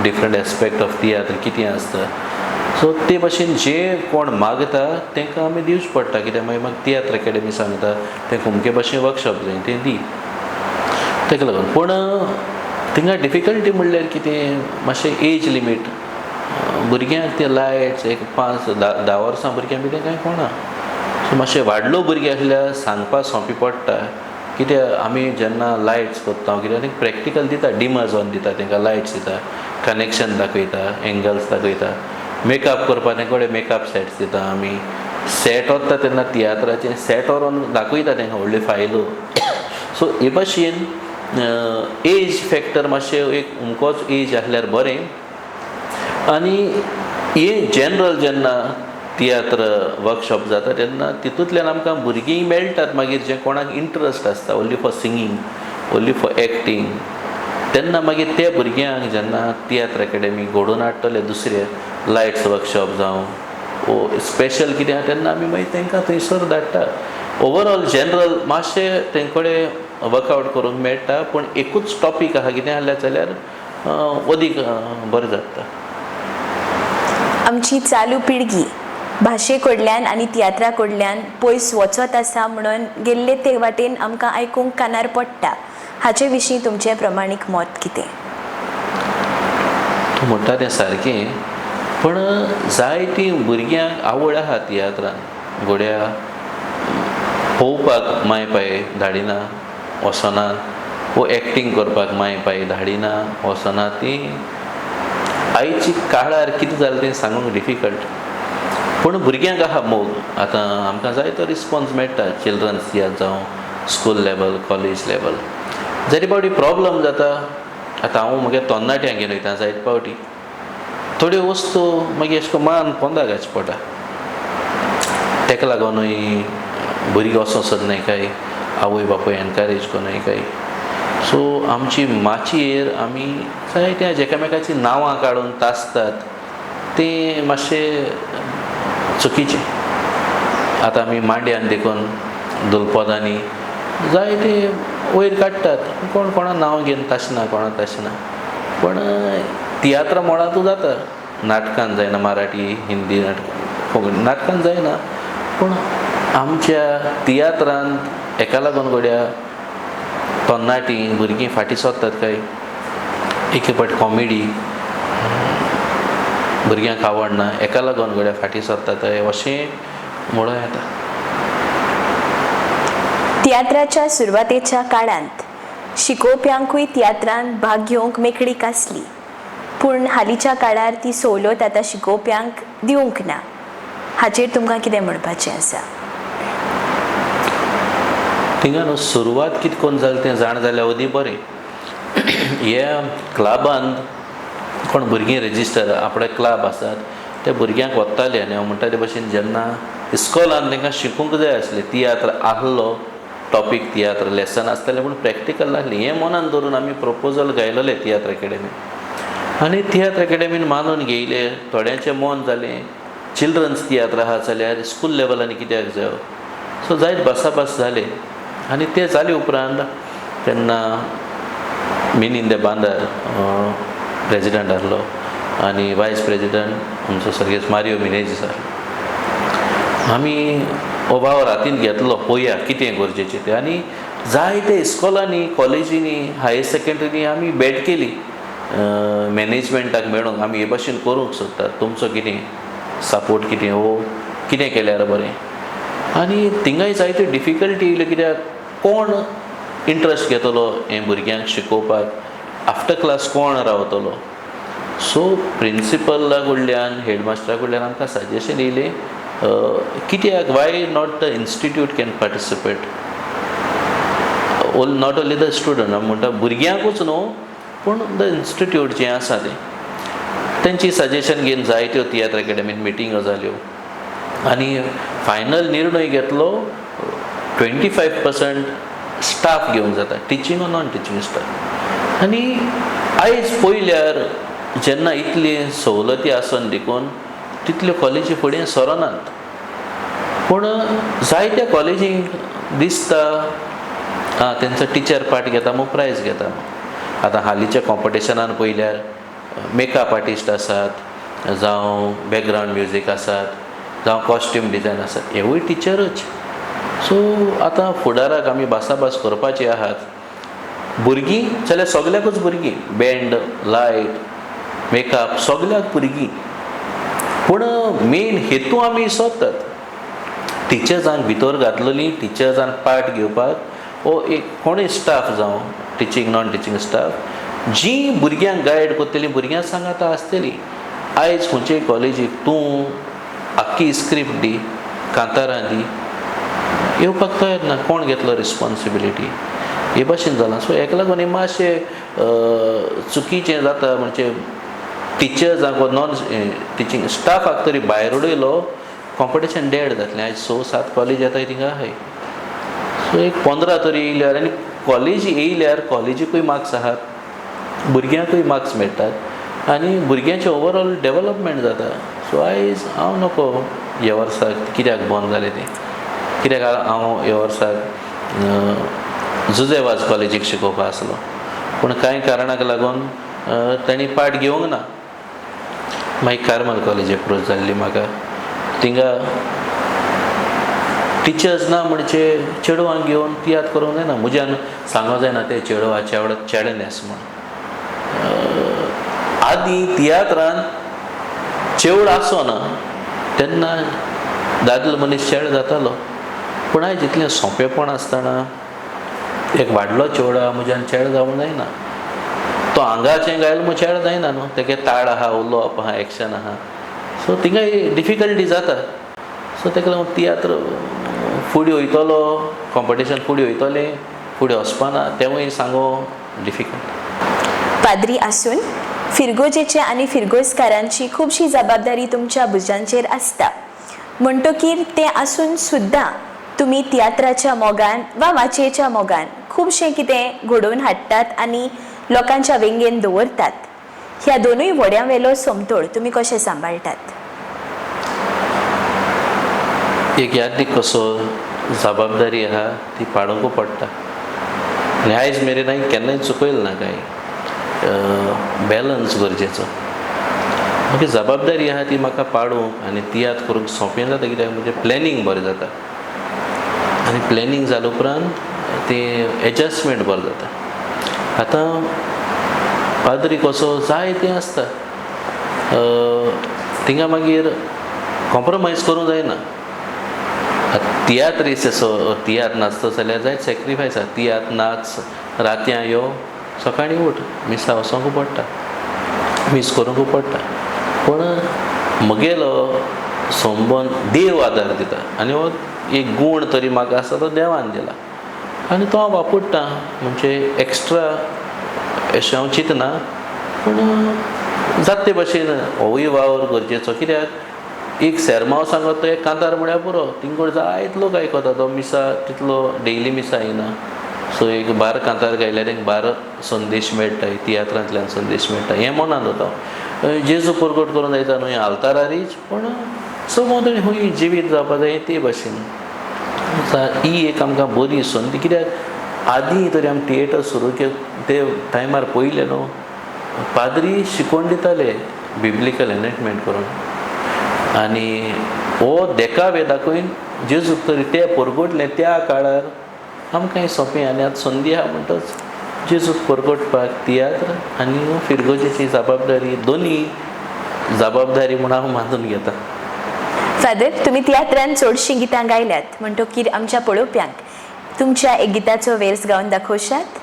डिफरंट एस्पेक्ट ऑफ तियात्र कितें आसता. सो ते भाशेन जे कोण मागता तांकां आमी दिवच पडटा. कित्याक मागीर म्हाका तियात्र अकॅडमी सांगता तांकां अमके भाशेन वर्कशॉप जाय तें दी. ताका लागून पूण थिंगा डिफिकल्टी म्हणल्यार कितें, मातशें एज लिमीट. भुरग्यांक ते लायट्स एक 5-10 वर्सां भुरग्यां बी तें कांय कळना. सो मातशें वाडलो भुरगें आसल्यार सांगपा सोंपें पडटा. कित्याक आमी जेन्ना लायट्स कोत्ता कित्याक तेंकां प्रॅक्टिकल दिता, डिमर्स ऑन दिता, तांकां लायट्स दिता, कनेक्शन दाखयता, एंगल्स दाखयता, मेकअप करपा तेंका कडेन मेकअप सेट्स दिता आमी. सेट वता तेन्ना तियात्राचें सेट व्हरोन दाखयता तांकां व्हडल्यो फायलो. सो हे भाशेन एज फॅक्टर मातशें एक उमकोच एज आसल्यार बरें. आनी हे जनरल जेन्ना तियात्र वर्कशॉप जाता तेन्ना तितूंतल्यान आमकां भुरगीं मेळटात मागीर जे कोणाक इंट्रस्ट आसता only for singing only for acting. तेन्ना मागीर त्या भुरग्यांक जेन्ना तियात्र अकॅडमी घडोवन हाडटले दुसरे लायट्स वर्कशॉप जावं वो स्पेशल कितें आहा तेन्ना आमी मागीर तांकां थंयसर धाडटा. ओवरऑल जनरल मातशें तेंचे कडेन वर्कआवट करूंक मेळटा. पूण एकूच टॉपीक आहा कितें आहल्यार जाल्यार अदीक बरें जाता. आमची चालू पिळगी भाशे कडल्यान आनी तियात्रा कडल्यान पयस वचत आसा म्हणून गेल्ले ते वाटेन आमकां आयकूंक कानार पडटा. हाचे विशीं तुमचें प्रमाणीक मत कितें? तूं म्हणटा तें सारकें. पूण जायतीं भुरग्यांक आवड आहा तियात्रान. घोड्या पोवपाक माय पाय धाडिना वचना, वो एक्टींग करपाक माय पाय धाडिना वचना. ती आयची काळार कितें जालें तें सांगूंक डिफिकल्ट. पूण भुरग्यांक आहा मोग. आतां आमकां जाय तो रिस्पॉन्स मेळटा चिल्ड्रन्स तियात्र जावं स्कूल लेवल कॉलेज लेवल. जायते फावटी प्रॉब्लम जाता. आतां हांव म्हगे तरणाट्यांक घेवन वयता जायते फावटी थोड्यो वस्तू मागीर अशें करून मान पोंदा घालचे पडटा. तेका लागूनय भुरगीं वचों सोदनाय काय आवय बापूय एनकरेज कोनाय काय. सो आमची माचयेर आमी जायत्या एकामेकाची नांवां काडून तासतात तें मातशें चुकीचें. आतां आमी मांड्यान देखून दुलपदांनी जायते वयर काडटात, कोण कोणा नांव घेवन तासना, कोणा तासना. पण तियात्र मोडातूं जाता, नाटकान जायना, मराठी हिंदी कोंकणी नाटकान जायना. पूण आमच्या तियात्रांत हेका लागून घडया तरणाटी भुरगीं फाटीं सरतात काय. एक पाट कॉमेडी भुरग्यांक आवडना, हेका लागून घडया फाटीं सरतात अशें म्हणूं येता. तियात्राच्या सुरवातेच्या काळांत शिकोवप्यांकूय तियात्रांत भाग घेवंक मेकळीक आसली, पूण हालींच्या काळार ती सवलत आतां शिकोवप्यांक दिवंक ना. हाचेर तुमकां कितें म्हणपाचें आसा? थिंगा न्हू सुरवात कितें करून जालें तें जाण जाल्यार अदीं बरें. ह्या क्लबांत कोण भुरगीं रेजिस्टर आपले क्लब आसात त्या भुरग्यांक वताले आनी हांव म्हणटा ते भाशेन जेन्ना इस्कॉलान तांकां शिकूंक जाय आसलें, तियात्र आसलो, टॉपीक तियात्र लेसन आसतालें, पूण प्रॅक्टिकल नासलें. हें मनान धरून आमी प्रपोजल घायलोले तियात्र अकॅडमीन आनी तियात्र अकॅडमीन मानून घेयले. थोड्यांचें मन जालें चिल्ड्रन्स तियात्र आहा जाल्यार स्कूल लेवलांनी कित्याक जाय. सो जायत भासाभास जाले आनी तें जाले उपरांत तेन्ना मिनिंदे बांदार प्रेजिडंट आहलो आनी वायस प्रेजिडंट आमचो सर्गेस मारियो मिनेज सर. आमी हो भाव रातीन घेतलो, पळोवया कितें गरजेचें तें. आनी जायते इस्कॉलांनी, कॉलेजींनी, हायर सेकंडरीनी आमी बॅट केली मॅनेजमेंटाक मेळूंक आमी हे भाशेन करूंक सोदतात, तुमचो कितें सपोर्ट कितें, वो कितें केल्यार बरें. आनी थिंगाय जायत्यो डिफिकल्टी येयल्यो, कित्याक कोण इंट्रस्ट घेतलो हें भुरग्यांक शिकोवपाक, आफ्टर क्लास कोण रावतलो. सो प्रिंसिपला कडल्यान, हेडमास्टरा कडल्यान आमकां सजेशन येयलें कित्याक why not the institute can participate, not only the student. आमी म्हणटा भुरग्यांकूच न्हू पूण द इंस्टिट्यूट जें आसा तें. तेंची सजेशन घेवन जायत्यो तियात्र अकॅडमीन मिटिंगो जाल्यो आनी फायनल निर्णय घेतलो 25% स्टाफ घेवंक जाता, टिचींग और नॉन टिचींग स्टाफ. आनी आयज पळयल्यार जेन्ना इतली सवलती आसून देखून तितल्यो कॉलेजी फुडें सरनात. पूण जायत्या कॉलेजींक दिसता तेंचो टिचर पार्ट घेता मग प्रायज घेता. आतां हालींच्या कॉम्पिटिशनान पळयल्यार मेकअप आर्टिस्ट आसात, जावं बॅकग्रावंड म्युजीक आसात, जावं कॉस्ट्यूम डिझायन आसात, हेवूय टिचरच. सो आतां फुडाराक आमी भासाभास करपाची आहात. भुरगीं जाल्यार सगल्याकूच भुरगीं, बँड, लायट, मेकअप सगल्याक भुरगीं. पूण मेन हेतू आमी सोदतात टिचर्सांक भितर घातलेली, टिचर्सांक पार्ट घेवपाक वो एक कोणूय स्टाफ जावं टिचींग नॉन टिचींग स्टाफ जी भुरग्यांक गायड करतली, भुरग्यांक सांगाता आसतली. आयज खंयचेय कॉलेजीक तूं आख्खी स्क्रिप्ट दी, कांतारां दी, येवपाक तयार ना. कोण घेतलो रिस्पॉन्सिबिलिटी हे भाशेन जालां. सो हेका लागून हें मातशें चुकीचें जाता. म्हणजे टिचर्सांक वा नॉन टिचींग स्टाफाक तरी भायर उडयलो कॉम्पिटिशन डेड जातलें. आयज 6-7 कॉलेज येताय थिंगा आहाय. सो एक 15 तरी येयल्यार आनी कॉलेजी येयल्यार कॉलेजीकूय मार्क्स आहात, भुरग्यांकूय मार्क्स मेळटात आनी भुरग्यांचें ओवरऑल डेवलपमेंट जाता. सो आयज हांव नको ह्या वर्साक कित्याक बंद जालें तें, कित्याक हांव ह्या वर्साक जुजेवाज कॉलेजीक शिकोवपा आसलो पूण कांय कारणाक लागून तांणी पार्ट घेवंक ना. मागीर कार्मल कॉलेज एप्रोच जाल्ली म्हाका. थिंगा टिचर्स ना म्हणजे चेडवांक घेवन तियात्र करूंक जायना. म्हज्यान सांगूंक जायना ते चेडवा चेडे न्हेस म्हण. आदीं तियात्रांत चेवड आसना तेन्ना दादलो मनीस चेडो जातालो. पूण आयज इतलें सोंपेपण आसतना एक व्हडलो चेडो म्हज्यान चेडो जावंक जायना. तो आंगाचें गायल म्हूण चेडो जायना न्हू, तेगे ताळ आहा, उलोवप आहा, एक्शन आहा. सो थिंगाय डिफिकल्टी जाता. सो तेका लागून तियात्र फुडें वयतलो, कॉम्पिटिशन फुडें वयतलें, फुडें वचपाना तेंवूय सांगो डिफिकल्ट. पाद्री आसून फिरगोजेचे आनी फिरगोजकारांची खुबशी जबाबदारी तुमच्या भुजांचेर आसता. म्हणटकीर तें आसून सुद्दां तुमी तियात्राच्या मोगान वा वाचयेच्या मोगान खुबशें कितें घडोवन हाडटात आनी लोकांच्या वेंगेन दवरतात. ह्या दोनूय व्हड्यां वेलो समतोल तुमी कशें सांबाळटात? एक यादनीक कसो जबाबदारी आहा ती पाडोवंक पडटा आनी आयज मेरेन हांवें केन्नाय चुकयल ना काय बॅलन्स गरजेचो. म्हाका जबाबदारी आहा ती म्हाका पाडूंक आनी तियात्र करूंक सोंपें जाता कित्याक म्हणजे प्लॅनिंग बरें जाता आनी प्लॅनिंग जाले उपरांत तें एडजस्टमेंट बरो जाता. आतां पाद्री कसो जाय तें आसता थिंगा मागीर कॉम्प्रोमायज करूंक जायना. तियात्र तियात्र नाचता जाल्यार जायत सॅक्रिफायस आहा. तियात्र नाच रातयां यो सकाळीं उठ मिसा वचोंक पडटा मीस करूंक पडटा पूण म्हगेलो संबंद देव आदार दिता आनी हो एक गूण तरी म्हाका आसा तो देवान दिला आनी तो हांव वापरता. म्हणजे एक्स्ट्रा अशें हांव चिंतना पूण जाता ते भाशेन होवूय वावर गरजेचो. कित्याक एक सेरमांव सांगत तो एक कांतार म्हळ्यार पुरो थिंगूर जायत लोक आयकता. तो मिसा तितलो डेयली मिसा येना सो एक 12 कांतार गायल्यार एक 12 संदेश मेळटा तियात्रांतल्यान संदेश मेळटा हें मनान जाता. जेजू परगट करून जायता न्हू आल्तारारीच पूण समोर खंय जिवीत जावपाक जाय ते भाशेन ही एक आमकां बरी संदी. कित्याक आदीं तरी आमी थिएटर सुरू ते टायमार पयलें न्हू पाद्री शिकोवन दिताले बिब्लिकल एनॅक्टमेंट करून आनी हो देका वेदाकूय जेजू तरी ते परगटलें त्या काळार आमकां हें सोंपें आनी आतां संदी आहा म्हणटच जेजूक परगटपाक तियात्र आनी फिरगोजेची जबाबदारी दोनी जबाबदारी म्हूण हांव मानून घेता. फादर, तुमी तियात्रान चडशीं गितां गायल्यात म्हणटकीर आमच्या पळोवप्यांक तुमच्या एक गिताचो वेर्स गावन दाखोवशात?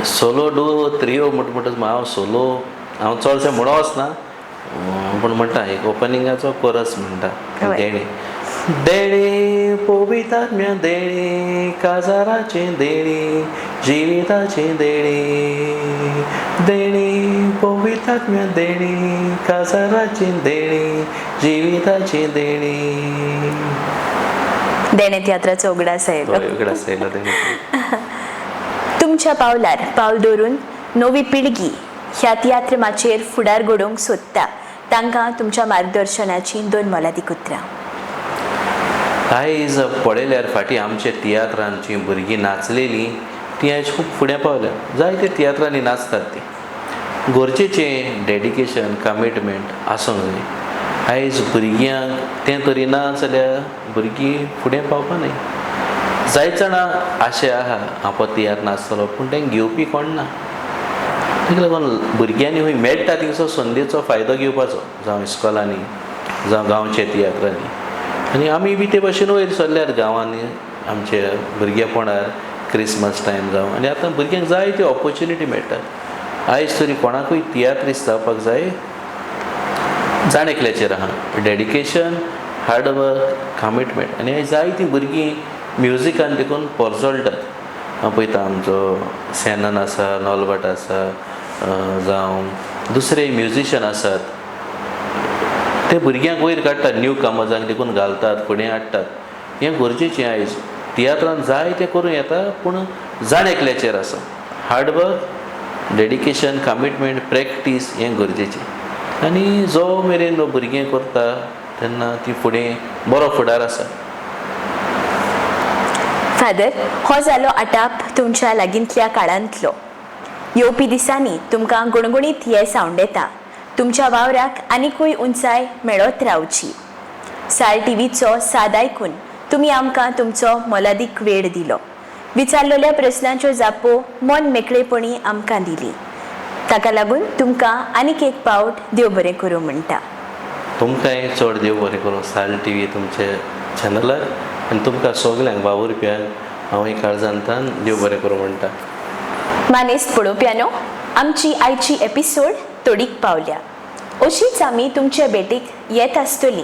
सोलो डुओ त्रियो म्हणटा हांव सोलो हांव चडशें म्हणो वचना पूण म्हणटा एक ओपनिंगाचो कोरस म्हणटा. देणे देणे पवित्रात्म्या देणे काजाराचें देणे जिविताचें देणे देणे पवित्रात्म्या देणे काजाराचें देणे जिविताचें देणे. देणे तियात्राचो उगडास आयलो. उगडास आयलो देणे. तुमच्या पावलार पावल दवरून नवी पिळगी ह्या तियात्र माचेर फुडार घडोवंक सोदता तांकां तुमच्या मार्गदर्शनाची 2 मोलादीक उतरां. आयज पळयल्यार फाटीं आमच्या तियात्रांची भुरगीं नाचलेलीं ती आयज खूब फुडें पावल्या. जायते तियात्रांनी नाचतात ती गरजेचें डेडिकेशन कमिटमेंट आसूंक जाय. आयज भुरग्यांक तें तरी ना जाल्यार भुरगीं फुडें पावपा न्हय. जायत जाणां आशे आहा हांव तियात्र नाचतलो पूण तें घेवपी कोण ना. ताका लागून भुरग्यांनी खंय मेळटा थिंगसर संदेचो फायदो घेवपाचो जावं इस्कॉलांनी जावं गांवच्या तियात्रांनी. आनी आमी बी ते भाशेन वयर सरल्यार गांवांनी आमच्या भुरगेपणार क्रिसमस टायम जावं आनी आतां भुरग्यांक जाय त्यो ऑपॉर्च्युनिटी मेळटात. आयज तरी कोणाकूय तियात्रिस्ट जावपाक जाय जाणेकल्याचेर आहा डेडिकेशन हार्डवर्क कमिटमेंट. आनी आयज जायतीं भुरगीं म्युजिकान देखून पोरजोळटात. हांव पळयता आमचो सेनन आसा नॉलबट आसा जावं दुसरे म्युजिशियन आसात ते भुरग्यांक वयर काडटात न्यू कमर्सांक देखून घालतात फुडें हाडटात. हें गरजेचें आयज तियात्रान जाय तें करूं येता पूण जाणेकल्याचेर आसा. हार्डवर्क डेडिकेशन कमिटमेंट प्रॅक्टीस हें गरजेचें आनी जो मेरेन भुरगें करता तेन्ना ती फुडें बरो फुडार आसा. फादर, हो जालो आटाप तुमच्या लागींतल्या काळांतलो. येवपी दिसांनी तुमकां गुणगुणीत हे सावंड येता तुमच्या वावराक आनिकूय उंचाय मेळत रावची. साल टीव्हीचो साद आयकून तुमी आमकां तुमचो मोलादीक वेळ दिलो. विचारलेल्या प्रस्नांच्यो जापो मन मेकळेपणी आमकां दिली. ताका लागून तुमकां आनीक एक पावट देव बरें करूं म्हणटा. तुमकांय चड देव बरें करूं साल टीव्ही तुमचे चॅनलार आनी तुमकां सगल्यांक वावुरप्यांक हांव एक काळजांतल्यान देव बरें करूं म्हणटा. मानेस्त पळोवप्यानो, आमची आयची एपिसोड तोडीक पावल्या. अशीच आमी तुमचे भेटीक येत आसतलीं.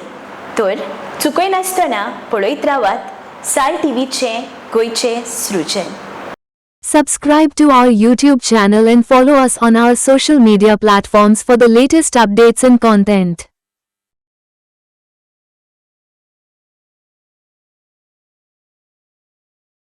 तर चुकय नासतना पळयत रावात साल टीव्हीचें गोंयचें सृजन. Subscribe to our YouTube channel and follow us on our social media platforms for the latest updates and content.